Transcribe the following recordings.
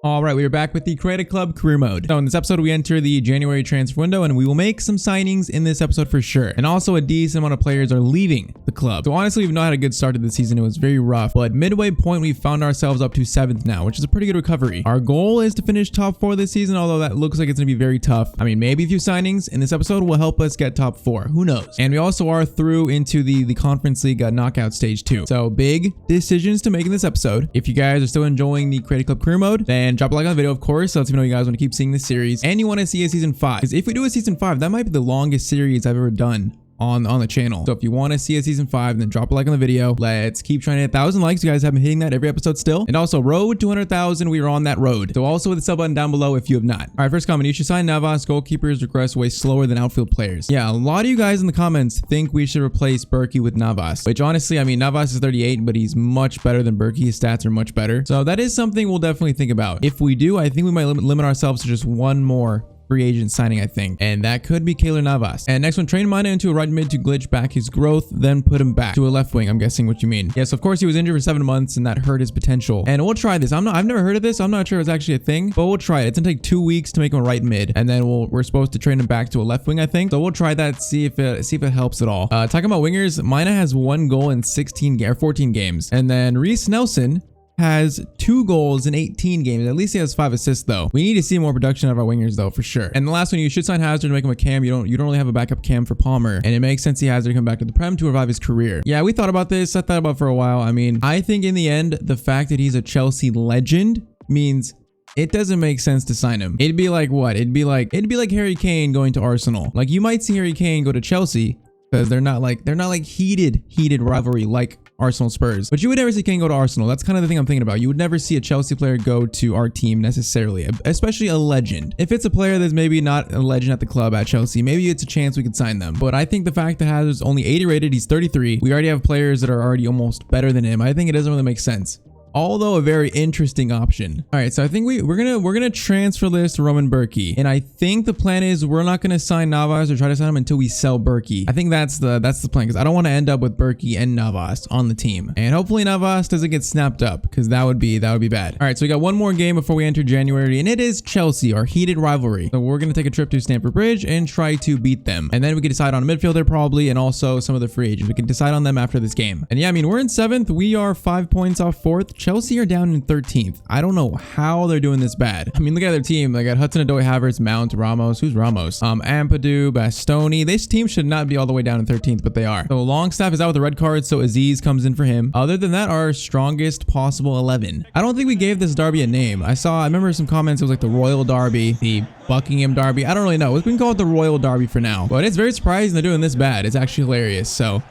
All right, we are back with the Creative Club career mode. So in this episode, we enter the January transfer window and we will make some signings in this episode for sure. And also a decent amount of players are leaving the club. So honestly, we've not had a good start to the season. It was very rough, but midway point, we found ourselves up to 7th now, which is a pretty good recovery. Our goal is to finish top 4 this season, although that looks like it's gonna be very tough. I mean, maybe a few signings in this episode will help us get top 4. Who knows? And we also are through into the Conference League knockout stage 2. So big decisions to make in this episode. If you guys are still enjoying the Creative Club career mode, then drop a like on the video, of course. So let me know you guys want to keep seeing this series and you want to see a season 5. Because if we do a season 5, that might be the longest series I've ever done on the channel. So if you want to see a season 5, then drop a like on the video. Let's keep trying to hit 1,000 likes. You guys have been hitting that every episode still. And also road to 200,000. We are on that road. So also with the sub button down below if you have not. All right, first comment. You should sign Navas. Goalkeepers regress way slower than outfield players. Yeah, a lot of you guys in the comments think we should replace Berkey with Navas. Which honestly, I mean, Navas is 38, but he's much better than Berkey. His stats are much better. So that is something we'll definitely think about. If we do, I think we might limit ourselves to just one more free agent signing, I think, and that could be Keylor Navas. And next one, train Mina into a right mid to glitch back his growth, then put him back to a left wing. I'm guessing what you mean. Yes, of course he was injured for 7 months and that hurt his potential. And we'll try this. I've never heard of this. I'm not sure it's actually a thing, but we'll try it. It's gonna take 2 weeks to make him a right mid, and then we're supposed to train him back to a left wing, I think. So we'll try that, see if it helps at all. Talking about wingers, Mina has 1 goal in 14 games, and then Reece Nelson has 2 goals in 18 games. At least he has 5 assists though. We need to see more production of our wingers though, for sure. And the last one, you should sign Hazard to make him a cam. You don't really have a backup cam for Palmer, and it makes sense he Hazard to come back to the Prem to revive his career. Yeah, we thought about this. I thought about it for a while. I mean, I think in the end, the fact that he's a Chelsea legend means it doesn't make sense to sign him. It'd be like what? It'd be like Harry Kane going to Arsenal. Like you might see Harry Kane go to Chelsea because they're not like heated rivalry like Arsenal Spurs, but you would never see Kane go to Arsenal. That's kind of the thing I'm thinking about. You would never see a Chelsea player go to our team necessarily, especially a legend. If it's a player that's maybe not a legend at the club at Chelsea, maybe it's a chance we could sign them. But I think the fact that Hazard's only 80 rated, he's 33. We already have players that are already almost better than him. I think it doesn't really make sense. Although a very interesting option. All right, so I think we're gonna transfer this to Roman Berkey, and I think the plan is we're not gonna sign Navas or try to sign him until we sell Berkey. I think that's the plan, because I don't want to end up with Berkey and Navas on the team, and hopefully Navas doesn't get snapped up, because that would be bad. All right, so we got one more game before we enter January, and it is Chelsea, our heated rivalry. So we're gonna take a trip to Stamford Bridge and try to beat them, and then we can decide on a midfielder probably, and also some of the free agents. We can decide on them after this game. And yeah, I mean, we're in 7th. We are 5 points off 4th. Chelsea are down in 13th. I don't know how they're doing this bad. I mean, look at their team. They got Hudson-Odoi, Havertz, Mount, Ramos. Who's Ramos? Ampadu, Bastoni. This team should not be all the way down in 13th, but they are. So Longstaff is out with a red card, so Aziz comes in for him. Other than that, our strongest possible 11. I don't think we gave this derby a name. I remember some comments. It was like the Royal Derby, the Buckingham Derby. I don't really know. We can call it the Royal Derby for now, but it's very surprising they're doing this bad. It's actually hilarious. So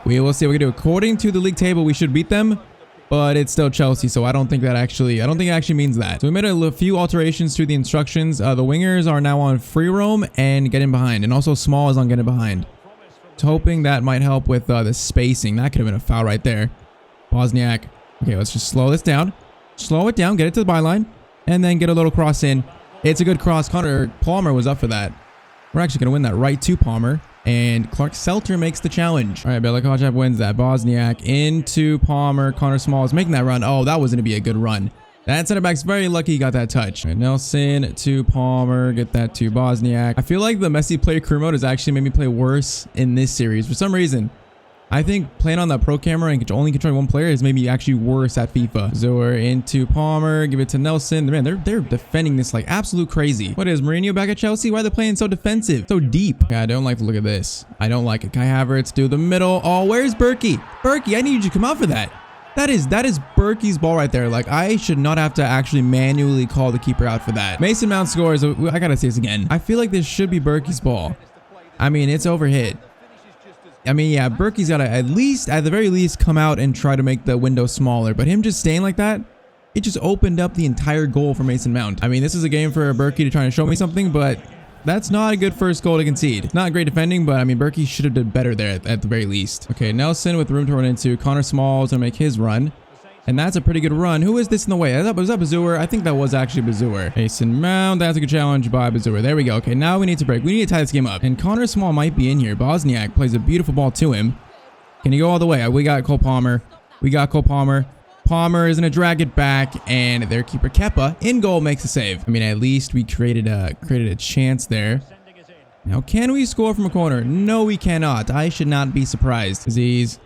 we will see what we can do. According to the league table, we should beat them, but it's still Chelsea, so I don't think it actually means that. So we made a few alterations to the instructions. The wingers are now on free roam and getting behind, and also Small is on getting behind. So hoping that might help with the spacing. That could have been a foul right there. Bosniak. Okay, let's just slow this down. Slow it down, get it to the byline, and then get a little cross in. It's a good cross. Palmer was up for that. We're actually going to win that right to Palmer. And Clark Selter makes the challenge. All right, Belikovac wins that. Bosniak into Palmer. Connor Small is making that run. Oh, that was going to be a good run. That center back's very lucky he got that touch. Right, Nelson to Palmer. Get that to Bosniak. I feel like the Messi player career mode has actually made me play worse in this series. For some reason, I think playing on that pro camera and only controlling one player has made me actually worse at FIFA. Zoer into Palmer. Give it to Nelson. Man, they're defending this like absolute crazy. What is Mourinho back at Chelsea? Why are they playing so defensive? So deep. Yeah, I don't like the look of this. I don't like it. Kai Havertz do the middle. Oh, where's Berkey? Berkey, I need you to come out for that. That is Berkey's ball right there. Like, I should not have to actually manually call the keeper out for that. Mason Mount scores. I gotta say this again. I feel like this should be Berkey's ball. I mean, it's overhit. I mean, yeah, Berkey's got to at the very least, come out and try to make the window smaller. But him just staying like that, it just opened up the entire goal for Mason Mount. I mean, this is a game for Berkey to try and show me something, but that's not a good first goal to concede. Not great defending, but I mean, Berkey should have done better there at the very least. Okay, Nelson with room to run into. Connor Small is going to make his run. And that's a pretty good run. Who is this in the way? Was that Bazoer? I think that was actually Bazoer. Mason Mount. That's a good challenge by Bazoer. There we go. Okay, now we need to break. We need to tie this game up. And Connor Small might be in here. Bosniak plays a beautiful ball to him. Can he go all the way? We got Cole Palmer. Palmer is going to drag it back, and their keeper Kepa in goal makes a save. I mean, at least we created a chance there. Now, can we score from a corner? No, we cannot. I should not be surprised. Aziz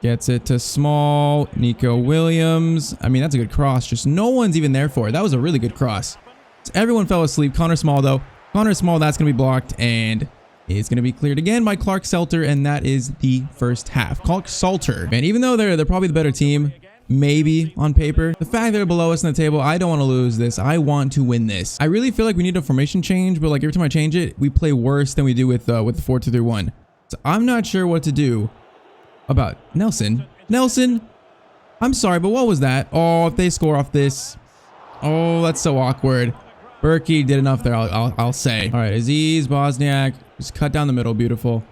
gets it to Small. Nico Williams. I mean, that's a good cross. Just no one's even there for it. That was a really good cross. So everyone fell asleep. Connor Small, though. Connor Small, that's going to be blocked, and it's going to be cleared again by Clark Salter, and that is the first half. Clark Salter. And even though they're probably the better team, maybe on paper, the fact they're below us in the table, I don't want to lose this. I want to win this. I really feel like we need a formation change, but like every time I change it, we play worse than we do with the 4-2-3-1. So I'm not sure what to do about Nelson. Nelson, I'm sorry, but what was that? Oh, if they score off this, oh, that's so awkward. Berkey did enough there, I'll say. All right, Aziz, Bosniak, just cut down the middle, beautiful.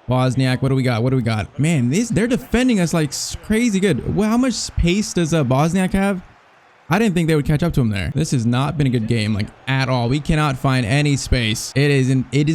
Bosniak, what do we got? What do we got? Man, they're defending us like crazy good. Well, how much pace does Bosniak have? I didn't think they would catch up to him there. This has not been a good game, like, at all. We cannot find any space. It is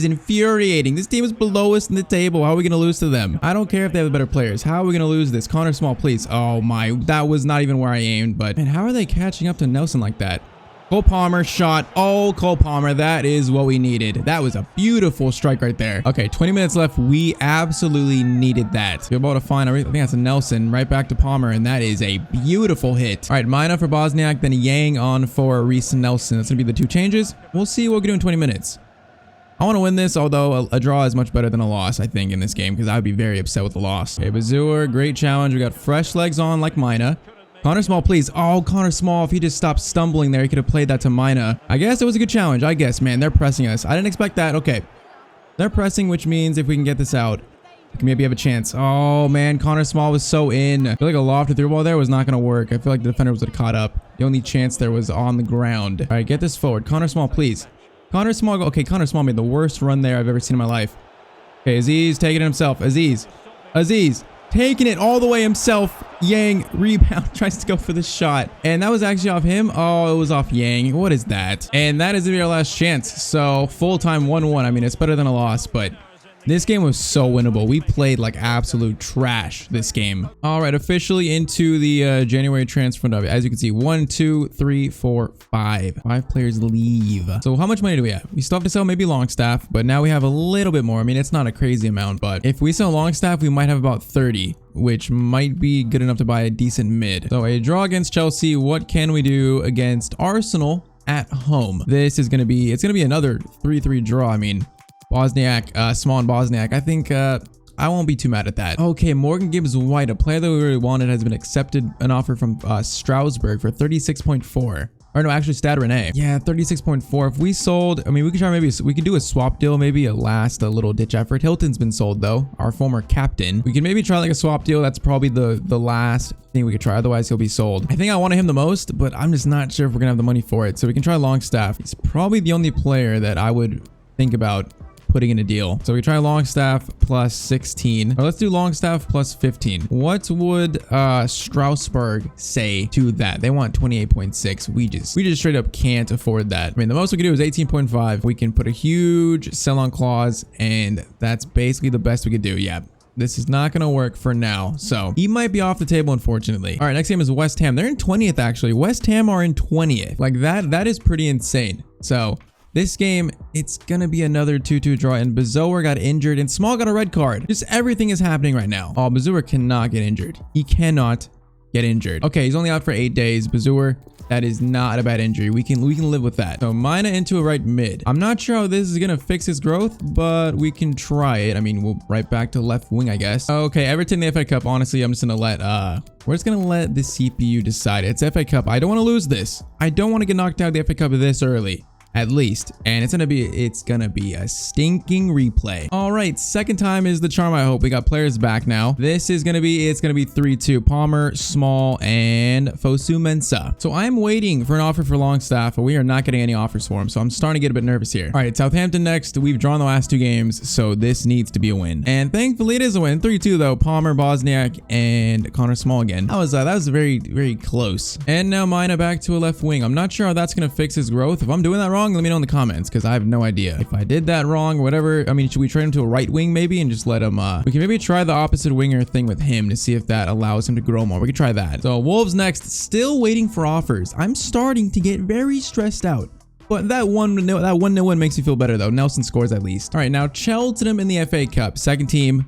infuriating. This team is below us in the table. How are we going to lose to them? I don't care if they have the better players. How are we going to lose this? Connor Small, please. Oh my, that was not even where I aimed, but man, how are they catching up to Nelson like that? Cole Palmer shot. Oh, Cole Palmer. That is what we needed. That was a beautiful strike right there. Okay, 20 minutes left. We absolutely needed that. We're about to find, I think that's a Nelson, right back to Palmer, and that is a beautiful hit. All right, Mina for Bosniak, then Yang on for Reese and Nelson. That's going to be the two changes. We'll see what we can do in 20 minutes. I want to win this, although a draw is much better than a loss, I think, in this game, because I would be very upset with the loss. Okay, Bazour, great challenge. We got fresh legs on like Mina. Connor Small, please. Oh, Connor Small, if he just stopped stumbling there, he could have played that to Mina. I guess it was a good challenge. I guess, man, they're pressing us. I didn't expect that. Okay. They're pressing, which means if we can get this out, we can maybe have a chance. Oh, man, Connor Small was so in. I feel like a lofted through ball there was not going to work. I feel like the defender was caught up. The only chance there was on the ground. All right, get this forward. Connor Small, please. Connor Small. Okay, Connor Small made the worst run there I've ever seen in my life. Okay, Aziz taking it himself. Aziz. Taking it all the way himself. Yang rebound, tries to go for the shot, and that was actually off him. Oh, it was off Yang. What is that? And that is gonna be our last chance. So full time 1-1. I mean, it's better than a loss, but this game was so winnable. We played like absolute trash this game. All right, officially into the January transfer window. As you can see, 1, 2, 3, 4, 5. 5 players leave. So how much money do we have? We still have to sell maybe Longstaff, but now we have a little bit more. I mean, it's not a crazy amount, but if we sell Longstaff, we might have about 30, which might be good enough to buy a decent mid. So a draw against Chelsea. What can we do against Arsenal at home? This is gonna be, it's gonna be another 3-3 draw. I mean, Bosniak, Small and Bosniak. I think I won't be too mad at that. Okay, Morgan Gibbs White, a player that we really wanted, has been accepted an offer from Strasbourg for 36.4. Or no, actually Stade Rennais. Yeah, 36.4. If we sold, I mean, we could try maybe, we could do a swap deal, maybe a little ditch effort. Hilton's been sold though, our former captain. We can maybe try like a swap deal. That's probably the last thing we could try. Otherwise, he'll be sold. I think I wanted him the most, but I'm just not sure if we're gonna have the money for it. So we can try Longstaff. He's probably the only player that I would think about putting in a deal. So we try Longstaff plus 16, or let's do Longstaff plus 15. What would Strasbourg say to that? They want 28.6. We just straight up can't afford that. I mean, the most we can do is 18.5. We can put a huge sell on clause, and that's basically the best we could do. Yeah, this is not going to work for now. So he might be off the table, unfortunately. All right, next game is West Ham. They're in 20th, actually. West Ham are in 20th. Like that is pretty insane. So this game, it's gonna be another 2-2 draw, and Bazour got injured, and Small got a red card. Just everything is happening right now. Oh, Bazour cannot get injured. He cannot get injured. Okay, he's only out for 8 days. Bazour, that is not a bad injury. We can live with that. So Mina into a right mid. I'm not sure how this is gonna fix his growth, but we can try it. I mean, we'll right back to left wing, I guess. Okay, Everton, the FA Cup. Honestly, I'm just gonna let we're just gonna let the CPU decide. It's FA Cup. I don't want to lose this. I don't want to get knocked out of the FA Cup this early. At least, and it's gonna be a stinking replay. All right, second time is the charm. I hope we got players back now. This is gonna be 3-2. Palmer, Small, and Fosu Mensah. So I'm waiting for an offer for Longstaff, but we are not getting any offers for him. So I'm starting to get a bit nervous here. All right, Southampton next. We've drawn the last 2 games, so this needs to be a win. And thankfully it is a win. 3-2 though. Palmer, Bosniak, and Connor Small again. That was very, very close. And now Mina back to a left wing. I'm not sure how that's gonna fix his growth. If I'm doing that wrong, wrong, let me know in the comments because I have no idea if I did that wrong or whatever. I mean, should we trade him to a right wing maybe and just let him, we can maybe try the opposite winger thing with him to see if that allows him to grow more. We could try that. So Wolves next, still waiting for offers. I'm starting to get very stressed out. But that 1-0 win makes me feel better though. Nelson scores at least. All right, now Cheltenham in the FA Cup. Second team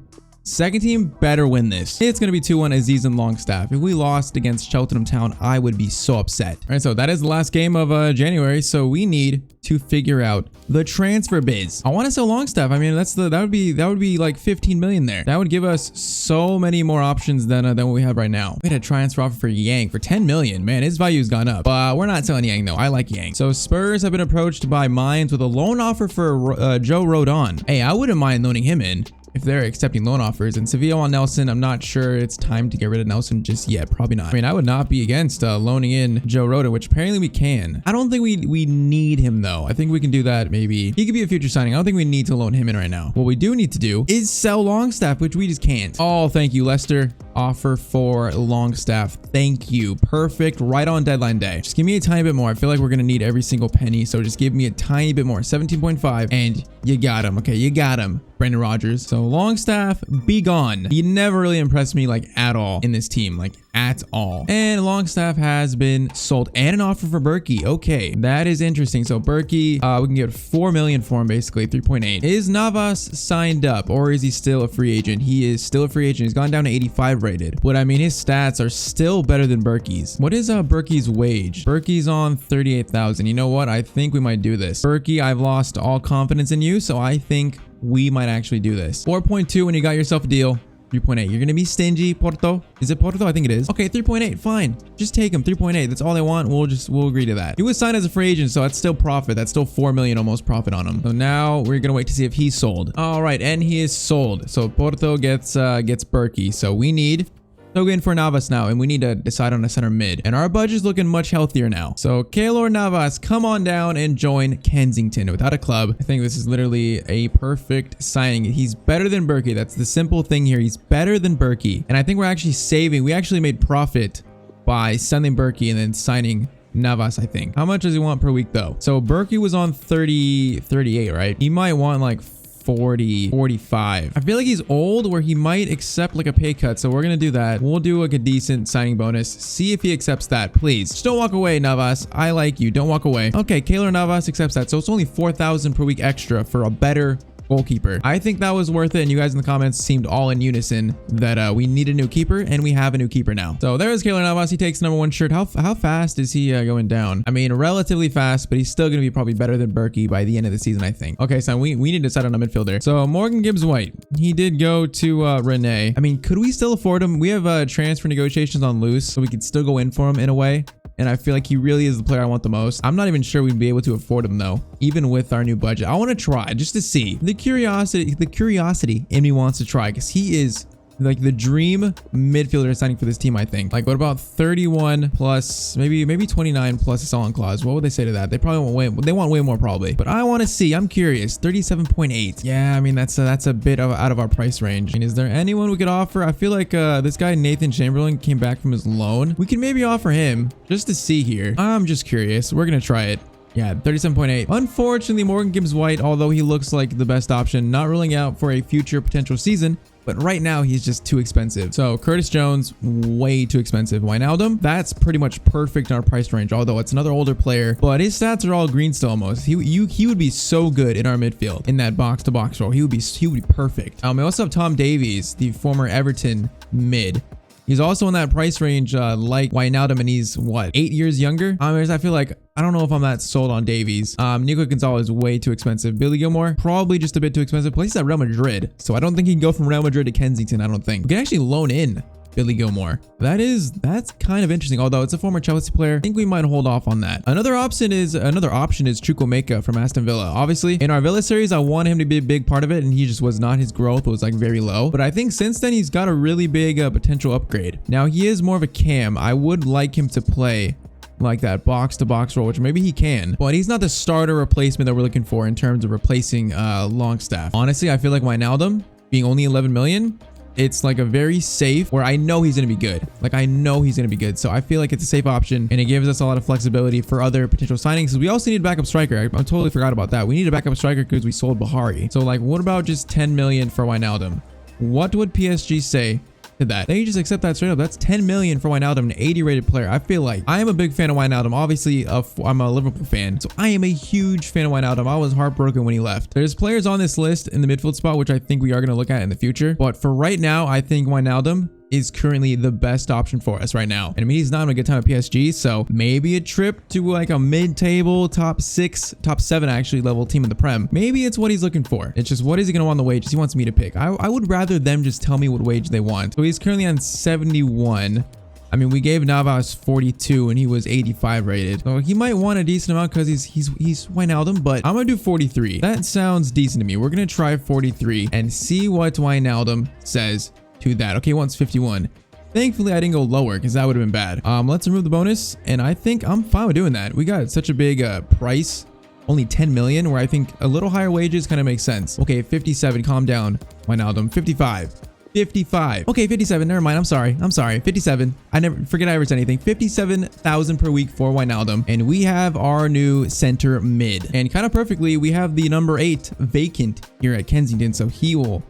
better win this. It's going to be 2-1 Aziz and Longstaff. If we lost against Cheltenham Town, I would be so upset. All right, so that is the last game of January. So we need to figure out the transfer biz. I want to sell Longstaff. I mean, that would be like 15 million there. That would give us so many more options than what we have right now. We had a transfer offer for Yang for 10 million. Man, his value has gone up. But we're not selling Yang though. I like Yang. So Spurs have been approached by Mainz with a loan offer for Joe Rodon. Hey, I wouldn't mind loaning him in if they're accepting loan offers. And Sevilla on Nelson, I'm not sure it's time to get rid of Nelson just yet. Probably not. I mean, I would not be against loaning in Joe Rodon, which apparently we can. I don't think we need him though. I think we can do that maybe. He could be a future signing. I don't think we need to loan him in right now. What we do need to do is sell Longstaff, which we just can't. Oh, thank you, Leicester. Offer for Longstaff. Thank you. Perfect. Right on deadline day. Just give me a tiny bit more. I feel like we're going to need every single penny. So just give me a tiny bit more. 17.5. And you got him. Okay, you got him. Brendan Rodgers. So Longstaff, be gone. You never really impressed me like at all in this team. Like at all. And Longstaff has been sold and an offer for Berkey. Okay, that is interesting. So Berkey, we can get 4 million for him basically, 3.8. Is Navas signed up or is he still a free agent? He is still a free agent. He's gone down to 85 rated. But I mean, his stats are still better than Berkey's. What is Berkey's wage? Berkey's on 38,000. You know what? I think we might do this. Berkey, I've lost all confidence in you, so I think we might actually do this. 4.2 when you got yourself a deal. 3.8. You're gonna be stingy, Porto. Is it Porto? I think it is. Okay, 3.8. Fine. Just take him. 3.8. That's all they want. We'll agree to that. He was signed as a free agent, so that's still profit. That's still 4 million almost profit on him. So now we're gonna wait to see if he's sold. All right, and he is sold. So Porto gets Berkey. So we need go in for Navas now, and we need to decide on a center mid. And our budget's looking much healthier now. So Keylor Navas, come on down and join Kensington without a club. I think this is literally a perfect signing. He's better than Berkey. That's the simple thing here. He's better than Berkey. And I think we're actually saving. We actually made profit by selling Berkey and then signing Navas, I think. How much does he want per week though? So Berkey was on 38, right? He might want like 40, 45. I feel like he's old where he might accept like a pay cut. So we're going to do that. We'll do like a decent signing bonus. See if he accepts that, please. Just don't walk away, Navas. I like you. Don't walk away. Okay, Keylor Navas accepts that. So it's only 4,000 per week extra for a better goalkeeper. I think that was worth it, and you guys in the comments seemed all in unison that we need a new keeper, and we have a new keeper now. So there's Keylor Navas. He takes number 1 shirt. How fast is he going down? I mean, relatively fast, but he's still going to be probably better than Berkey by the end of the season, I think. Okay, so we need to decide on a midfielder. So Morgan Gibbs-White, he did go to Rene. I mean, could we still afford him? We have transfer negotiations on loose, so we could still go in for him in a way. And I feel like he really is the player I want the most. I'm not even sure we'd be able to afford him though, even with our new budget. I want to try just to see. The curiosity in me wants to try because he is like the dream midfielder signing for this team, I think. Like, what about 31 plus maybe 29 plus a sell-on clause? What would they say to that? They probably want way more probably. But I want to see. I'm curious. 37.8. Yeah, I mean that's a bit out of our price range. I mean, is there anyone we could offer? I feel like this guy Nathan Chamberlain came back from his loan. We can maybe offer him just to see here. I'm just curious. We're gonna try it. Yeah, 37.8. Unfortunately, Morgan Gibbs-White, although he looks like the best option, not ruling out for a future potential season. But right now, he's just too expensive. So Curtis Jones, way too expensive. Wijnaldum, that's pretty much perfect in our price range, although it's another older player. But his stats are all green still almost. He would be so good in our midfield, in that box-to-box role. He would be perfect. We also have Tom Davies, the former Everton mid. He's also in that price range like Wijnaldum, and he's what, 8 years younger? I feel like I don't know if I'm that sold on Davies. Nico Gonzalez is way too expensive. Billy Gilmore, probably just a bit too expensive. Plus he's at Real Madrid, so I don't think he can go from Real Madrid to Kensington. I don't think we can actually loan in Billy Gilmore. That's kind of interesting. Although it's a former Chelsea player, I think we might hold off on that. Another option is Chukwuemeka from Aston Villa. Obviously, in our Villa series, I wanted him to be a big part of it, and he just was not. His growth was like very low. But I think since then he's got a really big potential upgrade. Now he is more of a cam. I would like him to play like that box-to-box role, which maybe he can, but he's not the starter replacement that we're looking for in terms of replacing Longstaff. Honestly, I feel like Wijnaldum being only 11 million it's like a very safe where I know he's going to be good. Like I know he's going to be good. So I feel like it's a safe option and it gives us a lot of flexibility for other potential signings. We also need a backup striker. I totally forgot about that. We need a backup striker because we sold Bahari. So like, what about just 10 million for Wijnaldum? What would PSG say to that? They just accept that straight up. That's 10 million for Wijnaldum, an 80 rated player. I feel like I am a big fan of Wijnaldum. Obviously, I'm a Liverpool fan, so I am a huge fan of Wijnaldum. I was heartbroken when he left. There's players on this list in the midfield spot, which I think we are going to look at in the future. But for right now, I think Wijnaldum is currently the best option for us right now. And I mean, he's not having a good time at PSG, so maybe a trip to like a mid-table top 7 actually level team in the Prem. Maybe it's what he's looking for. It's just, what is he going to want the wages? He wants me to pick. I would rather them just tell me what wage they want. So he's currently on 71. I mean, we gave Navas 42 and he was 85 rated. So he might want a decent amount because he's Wijnaldum, but I'm going to do 43. That sounds decent to me. We're going to try 43 and see what Wijnaldum says to that. Okay, he wants 51. Thankfully, I didn't go lower because that would have been bad. Let's remove the bonus, and I think I'm fine with doing that. We got such a big price, only 10 million, where I think a little higher wages kind of makes sense. Okay, 57. Calm down, Wijnaldum. 55. 55. Okay, 57. Never mind. I'm sorry. 57. I never forget I ever said anything. 57,000 per week for Wijnaldum, and we have our new center mid. And kind of perfectly, we have the number 8 vacant here at Kensington, so he will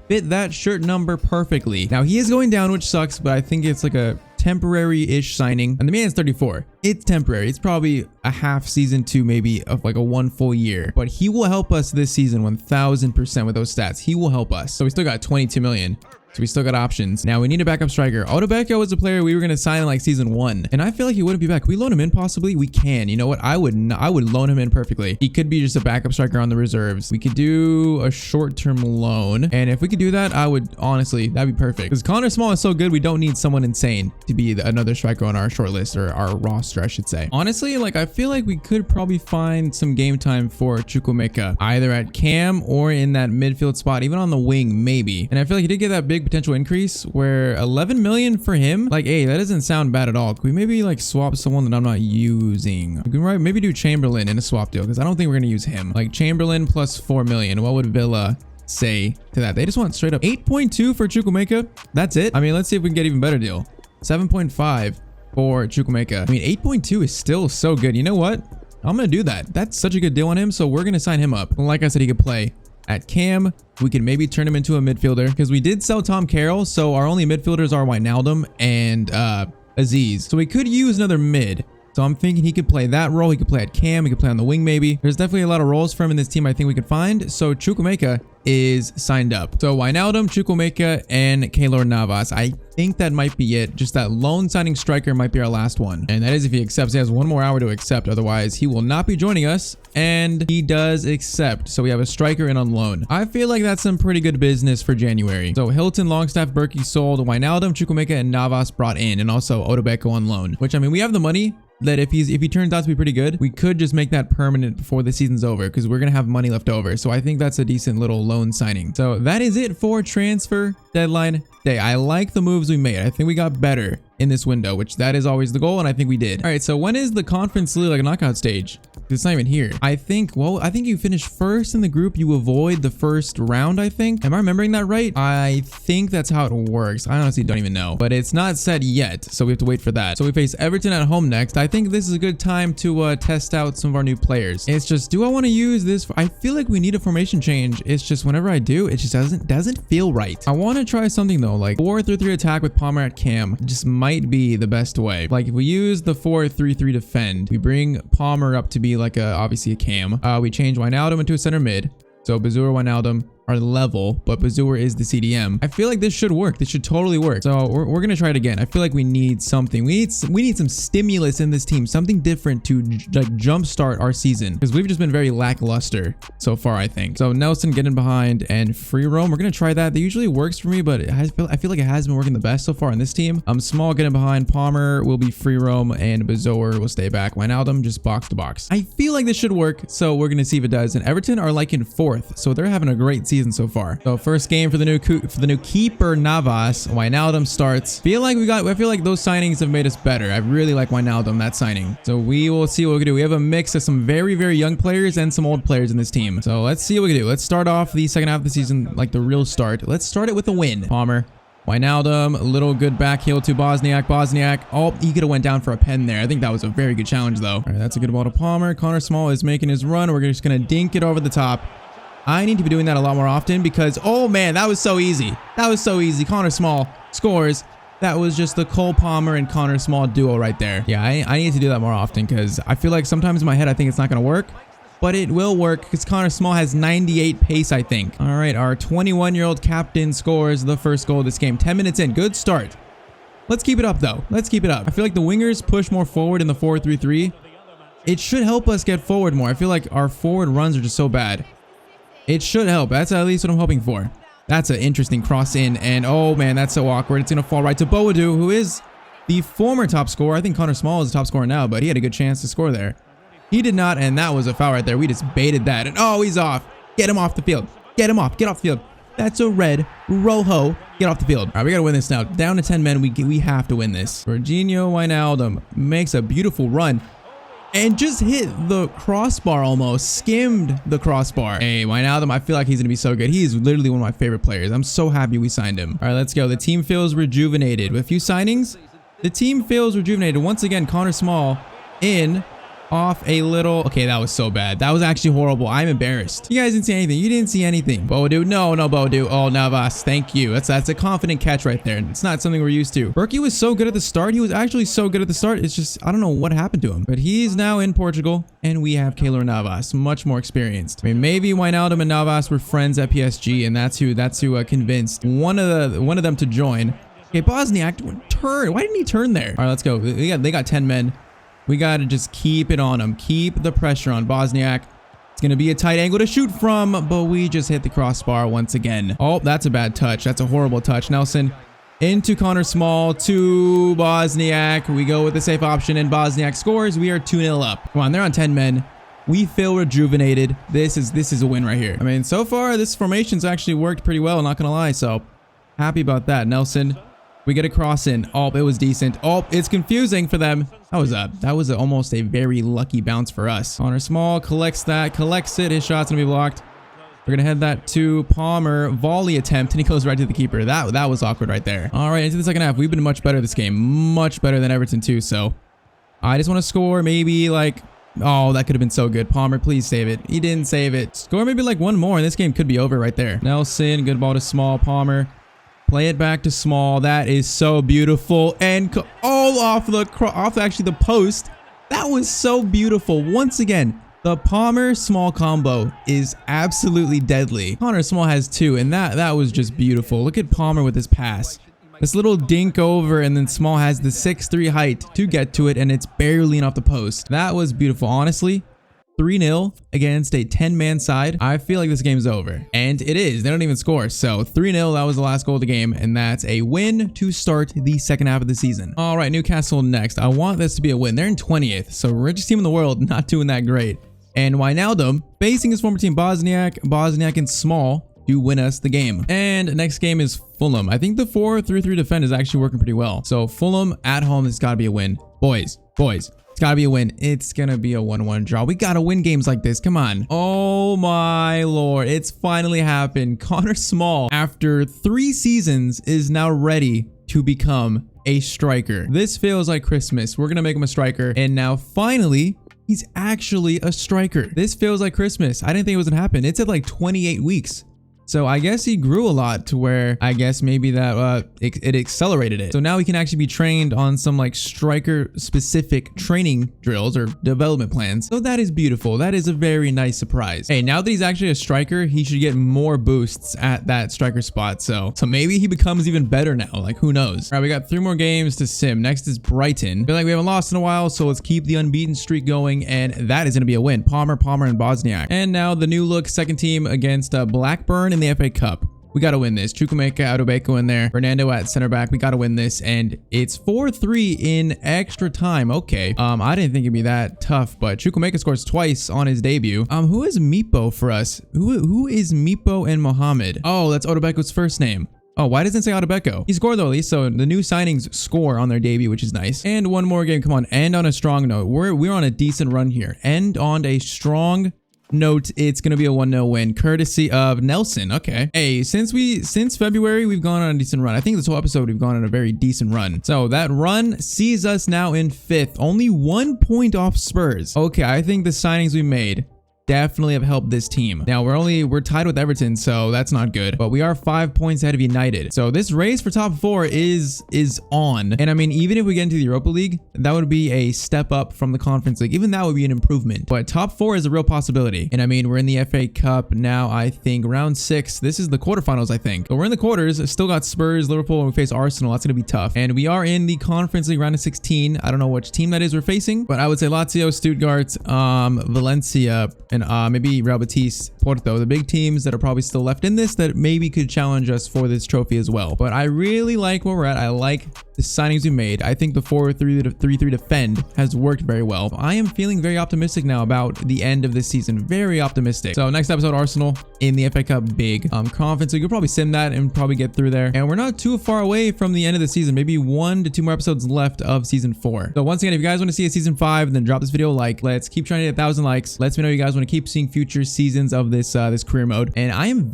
fit that shirt number perfectly. Now he is going down, which sucks, but I think it's like a temporary-ish signing. And the man is 34. It's temporary. It's probably a half season to maybe of like a 1 full year, but he will help us this season 1000% with those stats. He will help us. So we still got 22 million. So we still got options. Now we need a backup striker. Odobeko was a player we were going to sign in like season 1. And I feel like he wouldn't be back. Can we loan him in possibly? We can. You know what? I would loan him in perfectly. He could be just a backup striker on the reserves. We could do a short-term loan. And if we could do that, I would honestly, that'd be perfect. Because Connor Small is so good, we don't need someone insane to be another striker on our short list, or our roster, I should say. Honestly, like I feel like we could probably find some game time for Chukwuemeka, either at cam or in that midfield spot, even on the wing, maybe. And I feel like he did get that big potential increase where 11 million for him, like, hey, that doesn't sound bad at all. Can we maybe like swap someone that I'm not using? We can maybe do Chamberlain in a swap deal, because I don't think we're going to use him. Like Chamberlain plus 4 million. What would Villa say to that? They just want straight up 8.2 for Chukwuemeka. That's it. I mean, let's see if we can get even better deal. 7.5 for Chukwuemeka. I mean, 8.2 is still so good. You know what? I'm going to do that. That's such a good deal on him. So we're going to sign him up. Like I said, he could play at cam. We can maybe turn him into a midfielder because we did sell Tom Carroll. So our only midfielders are Wijnaldum and Aziz. So we could use another mid. So I'm thinking he could play that role. He could play at cam. He could play on the wing maybe. There's definitely a lot of roles for him in this team I think we could find. So Chukwuemeka is signed up. So Wijnaldum, Chukwuemeka, and Keylor Navas. I think that might be it. Just that lone signing striker might be our last one. And that is if he accepts. He has 1 more hour to accept. Otherwise, he will not be joining us. And he does accept. So we have a striker in on loan. I feel like that's some pretty good business for January. So Hilton, Longstaff, Berkey sold. Wijnaldum, Chukwuemeka, and Navas brought in. And also Odobeko on loan. Which, I mean, we have the money that if he turns out to be pretty good, we could just make that permanent before the season's over because we're gonna have money left over. So I think that's a decent little loan signing. So that is it for transfer deadline day. I like the moves we made. I think we got better in this window, which that is always the goal, and I think we did. All right, so when is the conference league, like a knockout stage? It's not even here. I think you finish first in the group, you avoid the first round, I think. Am I remembering that right? I think that's how it works. I honestly don't even know, but it's not set yet, so we have to wait for that. So we face Everton at home next. I think this is a good time to test out some of our new players. It's just, do I want to use this? I feel like we need a formation change. It's just whenever I do, it just doesn't feel right. I want to try something though, like 4-3-3 attack with Palmer at cam. Just might be the best way. Like if we use the 4-3-3 defend, we bring Palmer up to be like obviously a cam. We change Wijnaldum into a center mid. So Bazoer, Wijnaldum are level, but Bazoer is the CDM. I feel like this should work. This should totally work. So we're gonna try it again. I feel like we need something. We need some stimulus in this team, something different to like jumpstart our season, because we've just been very lackluster so far, I think. So Nelson getting behind and free roam. We're gonna try that. That usually works for me, but I feel like it has been working the best so far in this team. Small getting behind. Palmer will be free roam and Bazoer will stay back. Wijnaldum just box to box. I feel like this should work, so we're gonna see if it does. And Everton are like in 4th, so they're having a great season so far. So first game for the new keeper Navas. Wijnaldum starts. I feel like those signings have made us better. I really like Wijnaldum, that signing. So we will see what we can do. We have a mix of some very, very young players and some old players in this team. So let's see what we can do. Let's start off the second half of the season like the real start. Let's start it with a win. Palmer Wijnaldum, a little good back heel to Bosniak. Bosniak, oh, he could have went down for a pen there. I think that was a very good challenge, though. All right, that's a good ball to Palmer. Connor Small is making his run. We're just going to dink it over the top. I need to be doing that a lot more often because, oh, man, that was so easy. That was so easy. Connor Small scores. That was just the Cole Palmer and Connor Small duo right there. Yeah, I need to do that more often because I feel like sometimes in my head I think it's not going to work. But it will work because Connor Small has 98 pace, I think. All right, our 21-year-old captain scores the first goal of this game. 10 minutes in, good start. Let's keep it up, though. Let's keep it up. I feel like the wingers push more forward in the 4-3-3. It should help us get forward more. I feel like our forward runs are just so bad. It should help. That's at least what I'm hoping for. That's an interesting cross in, and oh man, that's so awkward. It's going to fall right to Boadu, who is the former top scorer. I think Connor Small is the top scorer now, but he had a good chance to score there. He did not, and that was a foul right there. We just baited that, and oh, he's off. Get him off the field. Get him off. Get off the field. That's a red. Rojo. Get off the field. All right, we got to win this now. Down to 10 men. We have to win this. Virginio Wijnaldum makes a beautiful run and just hit the crossbar almost. Skimmed the crossbar. Hey, Wijnaldum, I feel like he's going to be so good. He is literally one of my favorite players. I'm so happy we signed him. All right, let's go. The team feels rejuvenated. With a few signings, the team feels rejuvenated. Once again, Connor Small in off a little. Okay, that was so bad. That was actually horrible. I'm embarrassed. You guys didn't see anything. You didn't see anything. Boadu. No, Boadu. Oh, Navas. Thank you. That's a confident catch right there. It's not something we're used to. Berkey was so good at the start. He was actually so good at the start. It's just, I don't know what happened to him. But he's now in Portugal, and we have Keylor Navas, much more experienced. I mean, maybe Wijnaldum and Navas were friends at PSG, and that's who convinced one of them to join. Okay, Bosniak, turn. Why didn't he turn there? All right, let's go. They got 10 men. We got to just keep it on him. Keep the pressure on Bosniak. It's going to be a tight angle to shoot from, but we just hit the crossbar once again. Oh, that's a bad touch. That's a horrible touch. Nelson into Connor Small to Bosniak. We go with the safe option, and Bosniak scores. We are 2-0 up. Come on, they're on 10 men. We feel rejuvenated. This is a win right here. I mean, so far, this formation's actually worked pretty well, not going to lie. So, happy about that. Nelson. We get a cross in. Oh, it was decent. Oh, it's confusing for them. That was almost a very lucky bounce for us. Connor Small collects it. His shot's gonna be blocked. We're gonna head that to Palmer. Volley attempt, and he goes right to the keeper. That was awkward right there. All right, into the second half. We've been much better this game. Much better than Everton too. So I just want to score maybe like, oh, that could have been so good. Palmer, please save it. He didn't save it. Score maybe like one more, and this game could be over right there. Nelson, good ball to Small. Palmer. Play it back to Small. That is so beautiful. And off actually the post. That was so beautiful. Once again, the Palmer Small combo is absolutely deadly. Connor Small has 2, and that was just beautiful. Look at Palmer with his pass. This little dink over, and then Small has the 6'3" height to get to it, and it's barely off the post. That was beautiful. Honestly, 3-0 against a 10-man side. I feel like this game's over. And it is. They don't even score. So 3-0, that was the last goal of the game. And that's a win to start the second half of the season. All right, Newcastle next. I want this to be a win. They're in 20th. So richest team in the world, not doing that great. And Wijnaldum facing his former team, Bosniak and Small, to win us the game. And next game is Fulham. I think the 4-3-3 defend is actually working pretty well. So Fulham at home has got to be a win. Boys. It's gotta be a win. It's gonna be a 1-1 draw. We gotta win games like this. Come on. Oh my lord. It's finally happened. Connor Small, after 3 seasons, is now ready to become a striker. This feels like Christmas. We're gonna make him a striker. And now finally, he's actually a striker. This feels like Christmas. I didn't think it was gonna happen. It's at like 28 weeks. So I guess he grew a lot to where I guess maybe that it accelerated it. So now he can actually be trained on some like striker specific training drills or development plans. So that is beautiful. That is a very nice surprise. Hey, now that he's actually a striker, he should get more boosts at that striker spot. So maybe he becomes even better now. Like, who knows? All right, we got 3 more games to sim. Next is Brighton. I feel like we haven't lost in a while, so let's keep the unbeaten streak going, and that is going to be a win. Palmer, and Bosniak. And now the new look second team against Blackburn in the FA Cup. We got to win this. Chukwuemeka, Adobeko in there. Fernando at center back. We got to win this. And it's 4-3 in extra time. Okay. I didn't think it'd be that tough, but Chukwuemeka scores twice on his debut. Who is Mipo for us? Who is Mipo and Mohammed? Oh, that's Odobeko's first name. Oh, why doesn't it say Adobeko? He scored though, at least. So the new signings score on their debut, which is nice. And one more game. Come on. End on a strong note. We're on a decent run here. End on a strong note, it's going to be a 1-0 win, courtesy of Nelson. Okay. Hey, since February, we've gone on a decent run. I think this whole episode, we've gone on a very decent run. So that run sees us now in 5th, only 1 point off Spurs. Okay, I think the signings we made definitely have helped this team. Now we're tied with Everton, so that's not good, but we are 5 points ahead of United. So this race for top 4 is on. And I mean, even if we get into the Europa League, that would be a step up from the Conference League. Even that would be an improvement, but top 4 is a real possibility. And I mean, we're in the FA Cup now, I think round 6. This is the quarterfinals, I think, but we're in the quarters. Still got Spurs, Liverpool, and we face Arsenal. That's gonna be tough. And we are in the Conference League round of 16. I don't know which team that is we're facing, but I would say Lazio, Stuttgart, Valencia, and maybe Real Betis, Porto, the big teams that are probably still left in this that maybe could challenge us for this trophy as well. But I really like where we're at. I like the signings we made. I think the 4-3-3 defend has worked very well. I am feeling very optimistic now about the end of this season. Very optimistic. So next episode, Arsenal in the FA Cup, big conference. So you could probably sim that and probably get through there. And we're not too far away from the end of the season. Maybe 1 to 2 more episodes left of season 4. So once again, if you guys want to see a season 5, then drop this video a like. Let's keep trying to hit 1,000 likes. Let me know you guys want to keep seeing future seasons of this career mode. And I'm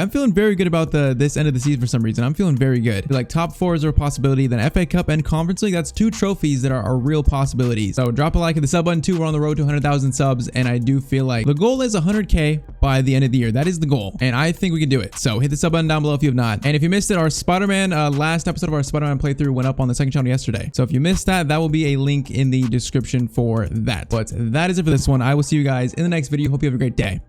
feeling very good about this end of the season for some reason. I'm feeling very good. Like top 4s are a possibility. Then FA Cup and Conference League, that's 2 trophies that are real possibilities. So drop a like at the sub button too. We're on the road to 100,000 subs, and I do feel like the goal is 100K by the end of the year. That is the goal, and I think we can do it. So hit the sub button down below if you have not. And if you missed it, our Spider-Man last episode of our Spider-Man playthrough went up on the second channel yesterday. So if you missed that, that will be a link in the description for that. But that is it for this one. I will see you guys in the next video. Hope you have a great day.